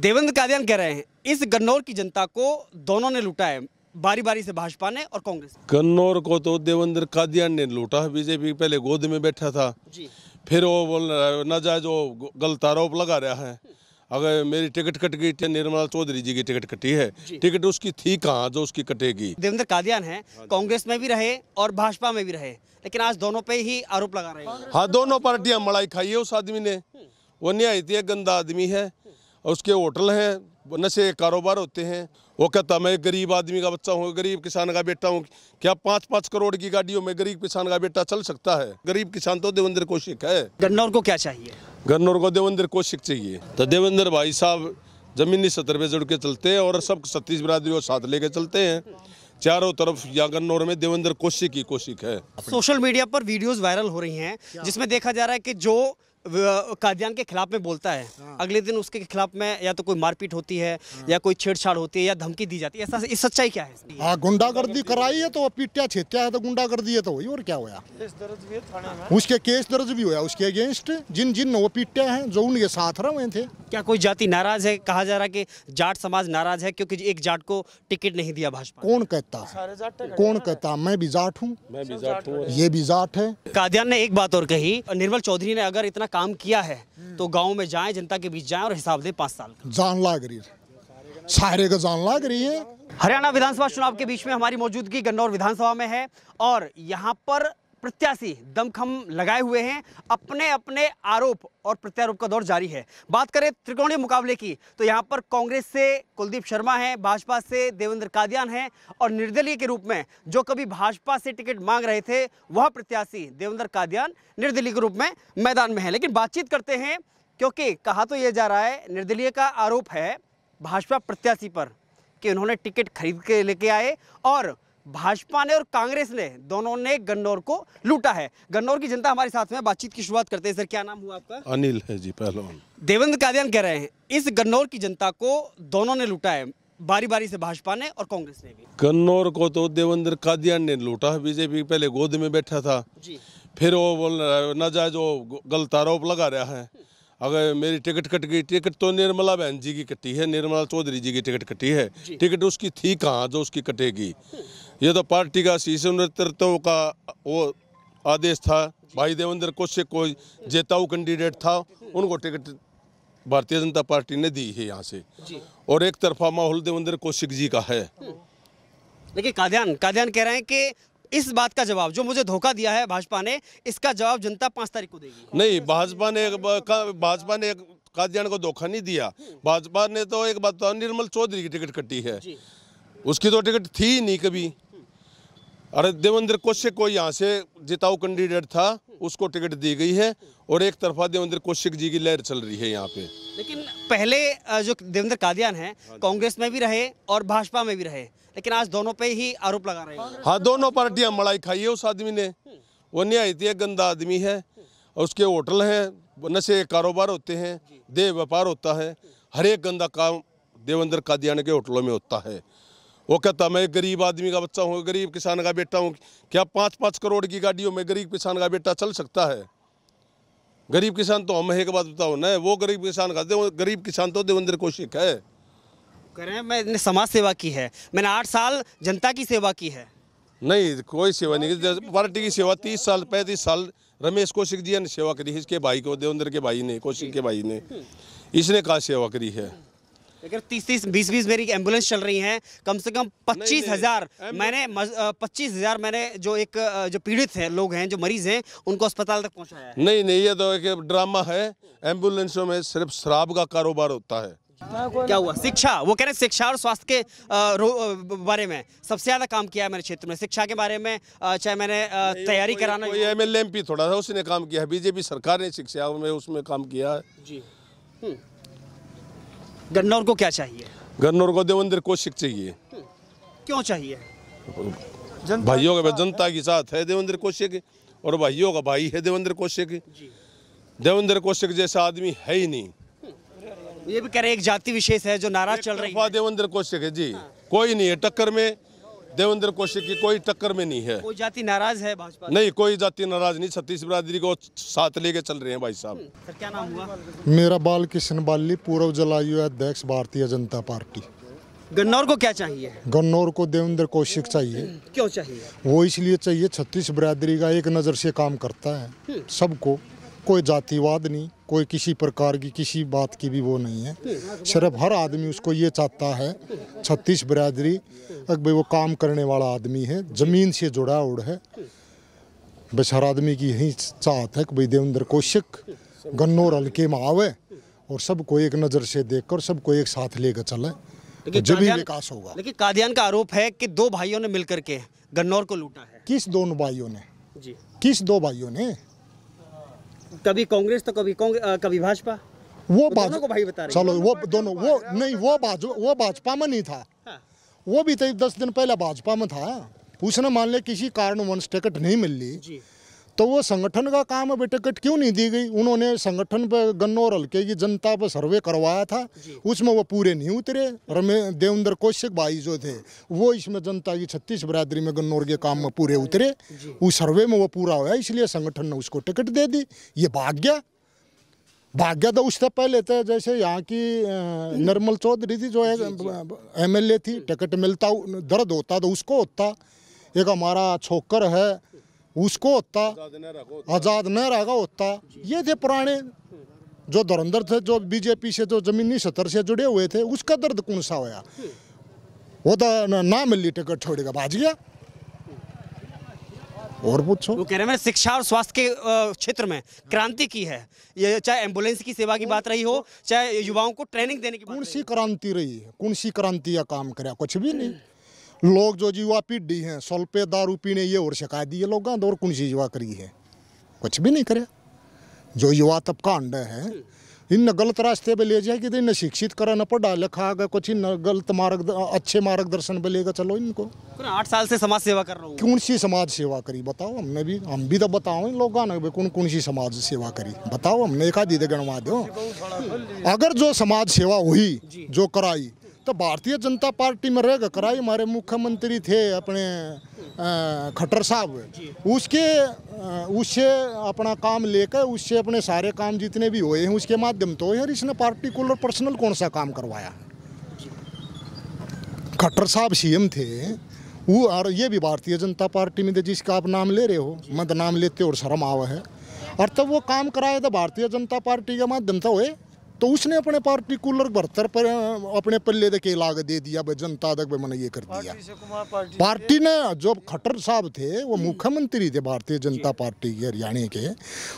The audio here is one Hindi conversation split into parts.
देवेंद्र कादियान कह रहे हैं इस गन्नौर की जनता को दोनों ने लूटा है, बारी बारी से भाजपा ने और कांग्रेस। गन्नौर को तो देवेंद्र कादियान ने लूटा। बीजेपी पहले गोद में बैठा था जी। फिर वो बोल रहा है नाजायज वो गलत आरोप लगा रहा है। अगर मेरी टिकट कट गई, निर्मला चौधरी जी की टिकट कटी है, टिकट उसकी थी कहाँ जो उसकी कटेगी। देवेंद्र कादियान है, कांग्रेस में भी रहे और भाजपा में भी रहे, लेकिन आज दोनों पे ही आरोप लगा रहे हैं। हाँ, दोनों पार्टियां मलाई खाई है उस आदमी ने। वो न्यायिक गंदा आदमी है, उसके होटल हैं, नशे के कारोबार होते हैं। वो कहता मैं गरीब आदमी का बच्चा हूँ, गरीब किसान का बेटा हूँ। क्या 5-5 करोड़ की गाड़ियों में गरीब किसान का बेटा चल सकता है? गरीब किसान तो देवेंद्र कौशिक है। गन्नौर को क्या चाहिए? गन्नौर को देवेंद्र कौशिक चाहिए। तो देवेंद्र भाई साहब जमीनी सतर पे जुड़ के चलते हैं और सब छत्तीस बिरादरी को साथ लेके चलते हैं। चारों तरफ या गन्नौर में देवेंद्र कौशिक ही कौशिक है। सोशल मीडिया पर वीडियोस वायरल हो रही हैं जिसमें देखा जा रहा है कि जो कादियान के खिलाफ में बोलता है, अगले दिन उसके खिलाफ में या तो कोई मारपीट होती है या कोई छेड़छाड़ होती है या धमकी दी जाती है। ऐसा इस सच्चाई क्या है? हाँ, गुंडागर्दी कराई है तो पीटिया छेत्या है तो गुंडागर्दी है तो वही। और क्या होया? उसके केस दर्ज भी हुआ उसके अगेंस्ट। जिन जिन वो पीटे हैं जो उनके साथ रहे थे। क्या कोई जाति नाराज है? कहा जा रहा है कि जाट समाज नाराज है क्योंकि एक जाट को टिकट नहीं दिया भाजपा। कौन कहता? मैं भी जाट हूँ, मैं भी जाट हूँ, ये भी जाट है। कादियान ने एक बात और कही, निर्मल चौधरी ने अगर इतना काम किया है तो गांव में जाएं, जनता के बीच जाएं और हिसाब दें 5 साल का। जान लाग रही सारे का जान लाग रही है। हरियाणा विधानसभा चुनाव के बीच में हमारी मौजूदगी गन्नौर विधानसभा में है और यहाँ पर प्रत्याशी दमखम लगाए हुए हैं। अपने अपने आरोप और प्रत्यारोप का दौर जारी है। बात करें त्रिकोणीय मुकाबले की तो यहाँ पर कांग्रेस से कुलदीप शर्मा है, भाजपा से देवेंद्र कादियान है और निर्दलीय के रूप में जो कभी भाजपा से टिकट मांग रहे थे वह प्रत्याशी देवेंद्र कादियान निर्दलीय के रूप में मैदान में है। लेकिन बातचीत करते हैं क्योंकि कहा तो ये जा रहा है, निर्दलीय का आरोप है भाजपा प्रत्याशी पर कि उन्होंने टिकट खरीद के लेके आए और भाजपा ने और कांग्रेस ने दोनों ने गन्नौर को लूटा है। गन्नौर की जनता हमारे साथ में। बातचीत की शुरुआत करते हैं। सर, क्या नाम हुआ आपका? अनिल है जी, पहलवान। देवेंद्र कादियान कह रहे हैं इस गन्नौर की जनता को दोनों ने लूटा है, बारी बारी से भाजपा ने और कांग्रेस ने भी। गन्नौर को तो देवेंद्र कादियान ने लूटा। बीजेपी पहले गोद में बैठा था जी। फिर वो बोल रहा है नाजायज वो गलत आरोप लगा रहा है। अगर मेरी टिकट कट गई, टिकट तो निर्मला बहन जी की कटी है, निर्मला चौधरी जी की टिकट कटी है, टिकट उसकी थी कहाँ जो उसकी कटेगी। ये तो पार्टी का शीर्ष नेतृत्व का वो आदेश था। भाई देवेंद्र कौशिक को जेताऊ कैंडिडेट था, उनको टिकट भारतीय जनता पार्टी ने दी है यहाँ से और एक तरफा माहौल देवेंद्र कौशिक जी का है। लेकिन कादियान कह रहे हैं कि इस बात का जवाब जो मुझे धोखा दिया है भाजपा ने, इसका जवाब जनता 5 तारीख को देगी। नहीं, भाजपा ने कादियान को धोखा नहीं दिया। भाजपा ने तो एक बात तो निर्मल चौधरी की टिकट कटी है, उसकी तो टिकट थी नहीं कभी। अरे देवेंद्र कौशिक को यहाँ से जिताऊ कैंडिडेट था, उसको टिकट दी गई है और एक तरफा देवेंद्र कौशिक जी की लहर चल रही है यहाँ पे। लेकिन पहले जो देवेंद्र कादियान है कांग्रेस में भी रहे और भाजपा में भी रहे, लेकिन आज दोनों पे ही आरोप लगा रहे हैं। हाँ, दोनों पार्टियां मलाई खाई है उस आदमी ने। वो न्यायिक गंदा आदमी है, उसके होटल हैं, नशे के कारोबार होते हैं, देह व्यापार होता है। हर एक गंदा काम देवेंद्र कादियान के होटलों में होता है। वो कहता मैं गरीब आदमी का बच्चा हूँ, गरीब किसान का बेटा हूँ। क्या 5-5 करोड़ की गाड़ियों में गरीब किसान का बेटा चल सकता है? गरीब किसान तो हम एक बात बताओ ना, वो गरीब किसान तो देवेंद्र कौशिक है। कह रहे हैं मैंने समाज सेवा की है, मैंने 8 साल जनता की सेवा की है। नहीं, कोई सेवा नहीं की। पार्टी की सेवा 30 साल 35 साल रमेश कौशिक जी ने सेवा करी है। इसके भाई को, देवेंद्र के भाई ने, कौशिक के भाई ने, इसने कहा सेवा करी है। लेकिन 30-30 20-20 मेरी एम्बुलेंस चल रही हैं, कम से कम 25,000 मैंने 25,000 मैंने जो पीड़ित हैं लोग हैं, जो मरीज हैं, उनको अस्पताल तक पहुंचाया है। नहीं, ये तो एक ड्रामा है। एम्बुलेंसों में सिर्फ शराब का कारोबार होता है। क्या हुआ? शिक्षा, वो कह रहे हैं शिक्षा और स्वास्थ्य के बारे में सबसे ज्यादा काम किया है मैंने क्षेत्र में। शिक्षा के बारे में चाहे मैंने तैयारी कराना, कोई MLA MP थोड़ा सा उसने काम किया है। बीजेपी सरकार ने शिक्षा में उसमें काम किया है जी। गन्नौर को क्या चाहिए? गन्नौर को देवेंद्र कौशिक चाहिए। क्यों चाहिए? भाइयों का जनता के साथ है देवेंद्र कौशिक और भाइयों का भाई है देवेंद्र कौशिक। देवेंद्र कौशिक जैसा आदमी है ही नहीं। ये भी कह रहे एक जाति विशेष है जो नाराज चल रही है। देवेंद्र कौशिक है जी, कोई नहीं है टक्कर में। देवेंद्र कौशिक की कोई टक्कर में नहीं है। कोई जाति नाराज है भाजपा से? नहीं, कोई जाति नाराज नहीं, छत्तीस बिरादरी को साथ लेके चल रहे हैं भाई साहब। सर क्या नाम हुआ? मेरा बालकृष्ण बाली, पूर्व जलायु अध्यक्ष भारतीय जनता पार्टी। गन्नौर को क्या चाहिए? गन्नौर को देवेंद्र कौशिक चाहिए। क्यों चाहिए? वो इसलिए चाहिए, छत्तीस बिरादरी का एक नज़र से काम करता है सबको, कोई जातिवाद नहीं, कोई किसी प्रकार की किसी बात की भी वो नहीं है। सिर्फ हर आदमी उसको ये चाहता है, छत्तीस बिरादरी भाई वो काम करने वाला आदमी है, ज़मीन से जुड़ा उड़ है। बस हर आदमी की यही चाहत है कि भाई देवेंद्र कौशिक गन्नौर हल्के में आवे और सबको एक नज़र से देखकर सबको एक साथ लेकर चले, तो जब भी विकास होगा। लेकिन कादियान का आरोप है कि दो भाइयों ने मिलकर के गन्नौर को लूटा है। किस दोनों भाइयों ने? जी, किस दो भाइयों ने? कभी कांग्रेस तो कभी भाजपा। वो दोनों को भाई बता रहे चलो वो दोनों, वो नहीं, वो भाजपा में नहीं था। हाँ। वो भी तो 10 दिन पहले भाजपा में था। उसने मान ले किसी कारणवश टिकट नहीं मिल ली, जी। तो वो संगठन का काम है, टिकट क्यों नहीं दी गई? उन्होंने संगठन पे गन्नौर हल्के की जनता पे सर्वे करवाया था, उसमें वो पूरे नहीं उतरे। देवेंद्र कौशिक भाई जो थे वो इसमें जनता की छत्तीस बिरादरी में गन्नौर के काम में पूरे उतरे, उस सर्वे में वो पूरा हुआ, इसलिए संगठन ने उसको टिकट दे दी। ये भाग्य तो उससे पहले थे, जैसे यहाँ की निर्मल चौधरी थी जो MLA थी, टिकट मिलता दर्द होता तो उसको होता। एक हमारा छोकर है उसको होता, आज़ाद नेहरा का होता। ये थे पुराने जो धुरंधर थे, जो बीजेपी से जो जमीनी स्तर से जुड़े हुए थे, उसका दर्द कौन सा होया? वो तो ना मिली टिकट छोड़ेगा, भाज गया। और पूछो। वो कह रहे हैं शिक्षा और स्वास्थ्य के क्षेत्र में क्रांति की है, ये चाहे एम्बुलेंस की सेवा की बात रही हो, चाहे युवाओं को ट्रेनिंग देने की बात। कौन सी क्रांति रही है? कौन सी क्रांति या काम कराया? कुछ भी नहीं। लोग जो युवा पीढ़ी हैं स्वल्पे दारू पीने ये और सिखा दिए लोगों ने, और कौन सी युवा करी है? कुछ भी नहीं करे। जो युवा तबका अंडा है इन गलत रास्ते पे ले जाए कि न शिक्षित करा, न पढ़ा लिखा, कुछ इन गलत अच्छे मार्गदर्शन पे लेकर चलो इनको। 8 साल से समाज सेवा कर रहा हूँ। कौन सी समाज सेवा करी बताओ? हम भी तो बताओ इन लोगों ने कौन सी समाज सेवा करी बताओ, हमने एक आधी गणवा दो। अगर जो समाज सेवा हुई जो कराई तो भारतीय जनता पार्टी में रहेगा कराई। हमारे मुख्यमंत्री थे अपने खट्टर साहब, उससे अपना काम लेकर उससे अपने सारे काम जितने भी हुए हैं उसके माध्यम तो यार इसने पार्टिकुलर पर्सनल कौन सा काम करवाया? खट्टर साहब CM थे वो, और ये भी भारतीय जनता पार्टी में थे जिसका आप नाम ले रहे हो, मत नाम लेते और शर्म आवा है। और तब वो काम कराया था भारतीय जनता पार्टी के माध्यम से हुए, तो उसने अपने पार्टिकुलर बर्तर पर अपने पल्ले के लाग दे दिया, भाई जनता तक मैंने ये कर दिया। पार्टी ने जो खट्टर साहब थे वो मुख्यमंत्री थे भारतीय जनता पार्टी के हरियाणा के,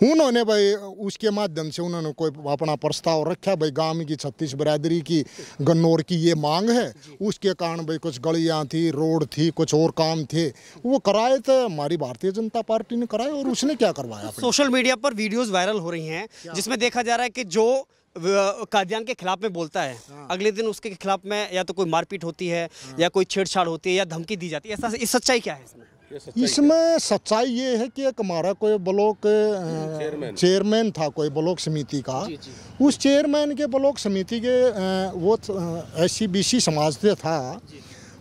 उन्होंने भाई उसके माध्यम से उन्होंने कोई अपना प्रस्ताव रखा, भाई गांव की छत्तीस बिरादरी की गन्नौर की ये मांग है, उसके कारण भाई कुछ गलियाँ थी, रोड थी, कुछ और काम थे, वो कराए थे हमारी भारतीय जनता पार्टी ने कराए। और उसने क्या करवाया? सोशल मीडिया पर वीडियोस वायरल हो रही हैं जिसमें देखा जा रहा है कि जो कादियान के खिलाफ में बोलता है, अगले दिन उसके खिलाफ में या तो कोई मारपीट होती है या कोई छेड़छाड़ होती है या धमकी दी जाती है। ऐसा इस सच्चाई क्या है इसमें? इसमें सच्चाई ये है कि एक हमारा कोई ब्लॉक चेयरमैन था कोई ब्लॉक समिति का, उस चेयरमैन के ब्लॉक समिति के वो SC/BC समाज से था,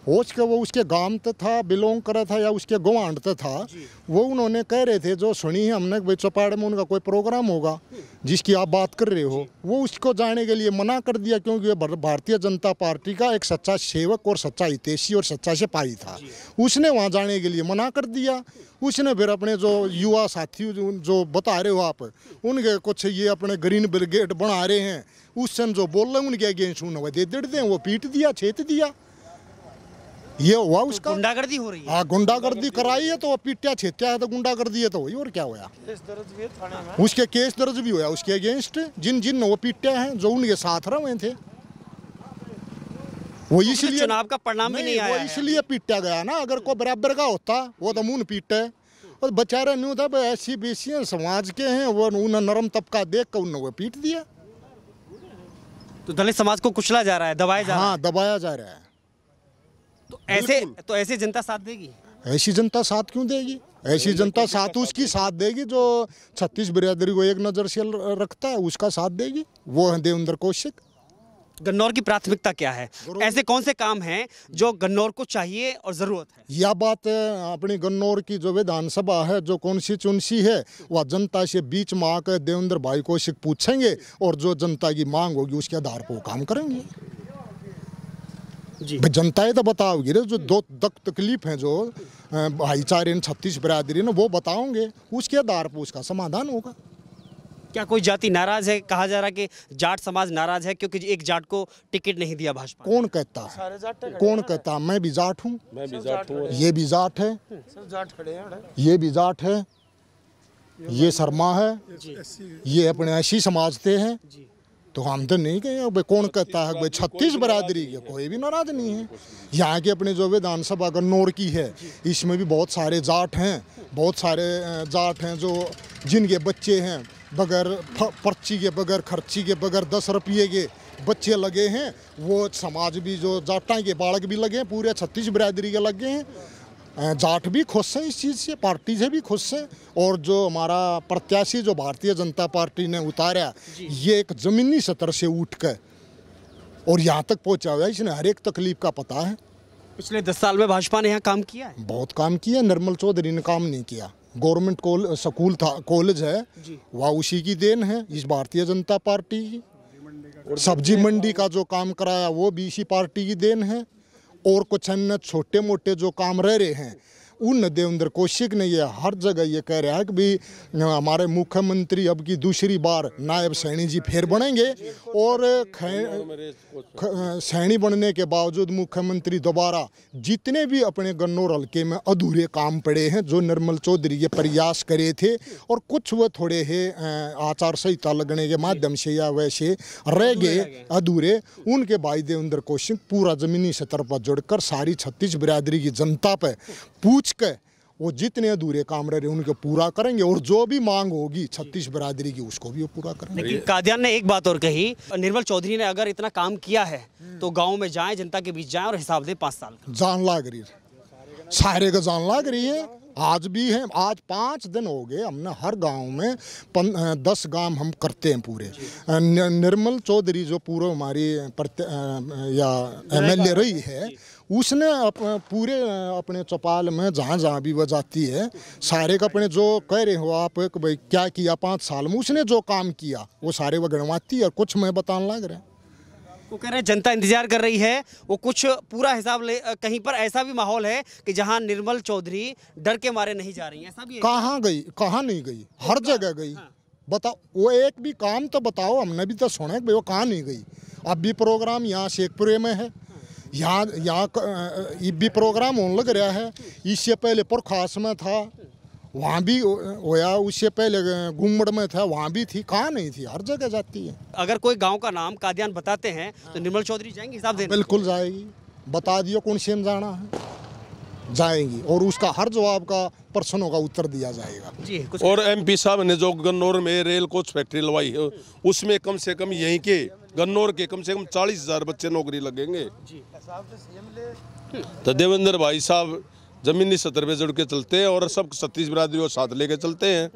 वो उसके गांव तो था, बिलोंग करा था या उसके गवांड तो था। वो उन्होंने कह रहे थे जो सुनी है हमने भाई चौपाड़ में उनका कोई प्रोग्राम होगा जिसकी आप बात कर रहे हो, वो उसको जाने के लिए मना कर दिया, क्योंकि भारतीय जनता पार्टी का एक सच्चा सेवक और सच्चा हितैषी और सच्चा सिपाही था। उसने वहाँ जाने के लिए मना कर दिया। उसने फिर अपने जो युवा साथी जो बता रहे हो आप, उनके कुछ ये अपने ग्रीन ब्रिगेड बना रहे हैं, उससे जो बोल रहे हैं उनके अगेंस्ट उन्होंने दे देते हैं, वो पीट दिया, छेत दिया। ये हुआ उसका। गुंडागर्दी हो रही है। हाँ, गुंडागर्दी कराई है तो पीटिया छेत्या है तो गुंडागर्दी है तो वही, और क्या हुआ? उसके केस दर्ज भी हुआ उसके अगेंस्ट, जिन वो पीटिया हैं जो उनके साथ रहे थे, वो इसलिए चुनाव का परिणाम भी नहीं आया, वो इसलिए पीटा गया ना। अगर कोई बराबर का होता वो तो मुंह पीटे, और बेचारा नहीं होता SC/BC समाज के हैं, वो उन्हें नरम तबका देख कर उन्होंने वो पीट दिया। तो दलित समाज को कुचला जा रहा है, दबाया जा रहा है। हाँ, दबाया जा रहा है। तो ऐसे जनता साथ देगी? ऐसी जनता साथ क्यों देगी? ऐसी जनता साथ उसकी साथ देगी जो छत्तीस बिरादरी को एक नज़र से रखता है, उसका साथ देगी। वो है देवेंद्र कौशिक। गन्नौर की प्राथमिकता क्या है? ऐसे कौन से काम हैं जो गन्नौर को चाहिए और ज़रूरत है? यह बात अपनी गन्नौर की जो विधानसभा है, जो कॉन्स्टिट्यूंसी है, वह जनता से बीच में आकर देवेंद्र भाई को पूछेंगे और जो जनता की मांग होगी उसके आधार पर वो काम करेंगे जी। जनता ये तो बताओगी रे, जो दो तकलीफ है जो भाईचारे छत्तीस बिरादरी ने, वो बताओगे, उसके आधार पर उसका समाधान होगा। क्या कोई जाति नाराज है? कहा जा रहा है कि जाट समाज नाराज है क्योंकि एक जाट को टिकट नहीं दिया भाजपा। कौन कहता है? कौन कहता? मैं भी जाट हूँ, मैं भी जाट हूँ, ये भी जाट है, ये भी जाट है, ये शर्मा है, ये अपने ऐसी समझते हैं। तो हम तो नहीं कहें। अब कौन कहता है भाई छत्तीस बिरादरी के कोई भी नाराज नहीं है। यहाँ के अपने जो विधानसभा गन्नौर की है, इसमें भी बहुत सारे जाट हैं, बहुत सारे जाट हैं जो जिनके बच्चे हैं बगैर पर्ची के, बगैर खर्ची के, बगैर 10 रुपये के बच्चे लगे हैं। वो समाज भी जो जाटा के बालक भी लगे हैं, पूरे 36 बिरादरी के लगे हैं। जाट भी खुश हैं इस चीज़ से, पार्टी से भी खुश हैं। और जो हमारा प्रत्याशी जो भारतीय जनता पार्टी ने उतारा, ये एक ज़मीनी सतर से उठ कर और यहाँ तक पहुँचा हुआ है, इसने हर एक तकलीफ का पता है। पिछले 10 साल में भाजपा ने यहाँ काम किया है? बहुत काम किया। निर्मल चौधरी ने काम नहीं किया। गवर्नमेंट स्कूल था, कॉलेज है, वह उसी की देन है, इस भारतीय जनता पार्टी की। सब्जी मंडी का जो काम कराया वो भी इसी पार्टी की देन है। और कुछ अन्य छोटे मोटे जो काम रह रहे हैं उन देवेंद्र कौशिक ने ये हर जगह ये कह रहा है कि भाई हमारे मुख्यमंत्री अब की दूसरी बार नायब सैनी जी फिर बनेंगे। और सैनी बनने के बावजूद मुख्यमंत्री दोबारा जितने भी अपने गन्नौर हल्के में अधूरे काम पड़े हैं, जो निर्मल चौधरी ये प्रयास करे थे और कुछ वो थोड़े है आचार संहिता लगने के माध्यम से या वैसे रह गए अधूरे, उनके भाई देवेंद्र कौशिक पूरा ज़मीनी सतर पर जुड़कर सारी 36 बिरादरी की जनता पर पूछ के वो जितने अधूरे काम रहे उनको पूरा करेंगे और जो भी मांग होगी 36 बिरादरी की उसको भी वो पूरा करेंगे। लेकिन कादियान ने एक बात और कही, निर्मल चौधरी ने अगर इतना काम किया है तो गांव में जाएं, जनता के बीच जाएं और हिसाब दें 5 साल का। जान लाग रही है, सारे का जान लाग रही है। आज भी है, आज 5 दिन हो गए हमने हर गांव में 10 गांव हम करते हैं पूरे। निर्मल चौधरी जो पूर्व हमारी या MLA रही है, उसने पूरे अपने चौपाल में जहाँ जहाँ भी वह जाती है, सारे का अपने जो कह रहे हो आप कि भाई क्या किया 5 साल में, उसने जो काम किया वो सारे वह गणवाती है और कुछ मैं बताने लग रहे हैं। वो कह रहे हैं जनता इंतजार कर रही है, वो कुछ पूरा हिसाब ले। कहीं पर ऐसा भी माहौल है कि जहां निर्मल चौधरी डर के मारे नहीं जा रही हैं, ऐसा भी है? कहाँ गई? कहाँ नहीं गई? हर जगह गई। बताओ, वो एक भी काम तो बताओ, हमने भी तो सुना है कि वो कहाँ नहीं गई। अब भी प्रोग्राम यहाँ शेखपुरे में है, यहाँ भी प्रोग्राम होने लग रहा है। इससे पहले पुरखास में था, वहाँ भी होया, उससे पहले गुम्मड़ में था, वहाँ भी थी। कहाँ नहीं थी? हर जगह जाती है। अगर कोई गांव का नाम कादियान बताते हैं तो निर्मल चौधरी जाएंगे हिसाब देने? बिल्कुल जाएगी। बता दियो कौन से में जाना है, जाएंगी और उसका हर जवाब का प्रश्नों का उत्तर दिया जाएगा जी। कुछ और MP साहब ने जो गन्नौर में रेल कोच फैक्ट्री लगवाई है, उसमें कम से कम यहीं के गन्नौर के कम से कम 40,000 बच्चे नौकरी लगेंगे। तो देवेंद्र भाई साहब जमीनी सतर पे जुड़ के चलते हैं और सब 36 बिरादरी को साथ लेके चलते हैं।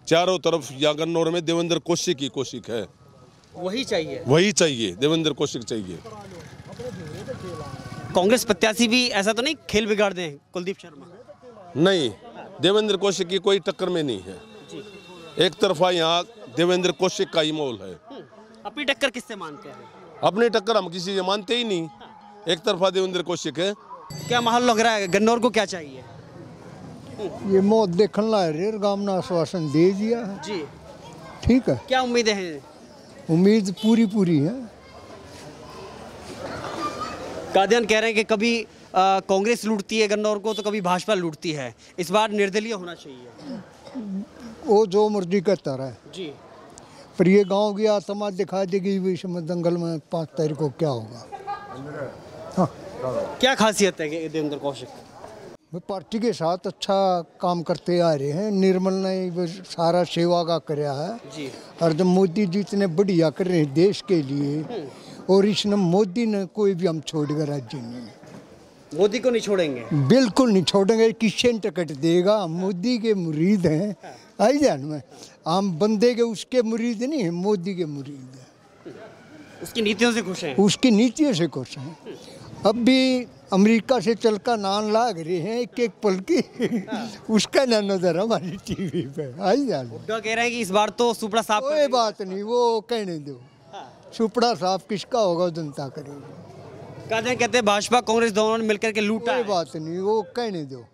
चारों तरफ या गन्नौर में देवेंद्र कौशिक ही कौशिक है, वही चाहिए, वही चाहिए, देवेंद्र कौशिक चाहिए। कांग्रेस प्रत्याशी भी ऐसा तो नहीं खेल बिगाड़ दें कुलदीप शर्मा? नहीं, देवेंद्र कौशिक की कोई टक्कर में नहीं है। एक तरफा यहाँ देवेंद्र कौशिक का ही माहौल है। अपनी टक्कर किससे मानते हैं? अपनी टक्कर हम किसी से मानते ही नहीं, एक तरफा देवेंद्र कौशिक है। क्या माहौल लग रहा है? गन्नौर को क्या चाहिए? ये मौत देखने ला रहे गांव ने आश्वासन दे दिया है जी, ठीक है। क्या उम्मीदें हैं? उम्मीद पूरी है। कादियान कह रहे हैं कि कभी कांग्रेस लूटती है गन्नौर को तो कभी भाजपा लूटती है, इस बार निर्दलीय होना चाहिए। वो जो मर्जी करता रहे जी, पर ये गांव की आत्मा दिखा देगी विश्व में दंगल में 5 तारीख को क्या होगा। हाँ, क्या खासियत है कि देवेंद्र कौशिक? वो पार्टी के साथ अच्छा काम करते आ रहे हैं। निर्मल ने वो सारा सेवा का कराया है जी, और जब मोदी जी इतने बढ़िया कर रहे हैं देश के लिए, और इसने मोदी ने कोई भी हम छोड़कर राज्य नहीं, मोदी को नहीं छोड़ेंगे, बिल्कुल नहीं छोड़ेंगे। किशन टिकट देगा, मोदी के मुरीद हैं। आई जान में आम बंदे के उसके मुरीद नहीं है, मोदी के मुरीद है। उसकी नीतियों से खुश हैं। उसकी नीतियों से खुश हैं। अब भी अमेरिका से चल का नाम लाग रहे हैं एक एक पल की उसका ना नजर हमारी टीवी पे आई जान। हुड्डा कह रहे हैं कि इस बार तो सुपड़ा साफ कर कोई देंगे। बात नहीं, वो कहने दो। सुपड़ा साफ किसका होगा जनता करेगी। कहते हैं भाजपा कांग्रेस दोनों ने मिलकर के लूटा कोई है। बात नहीं, वो कहने दो।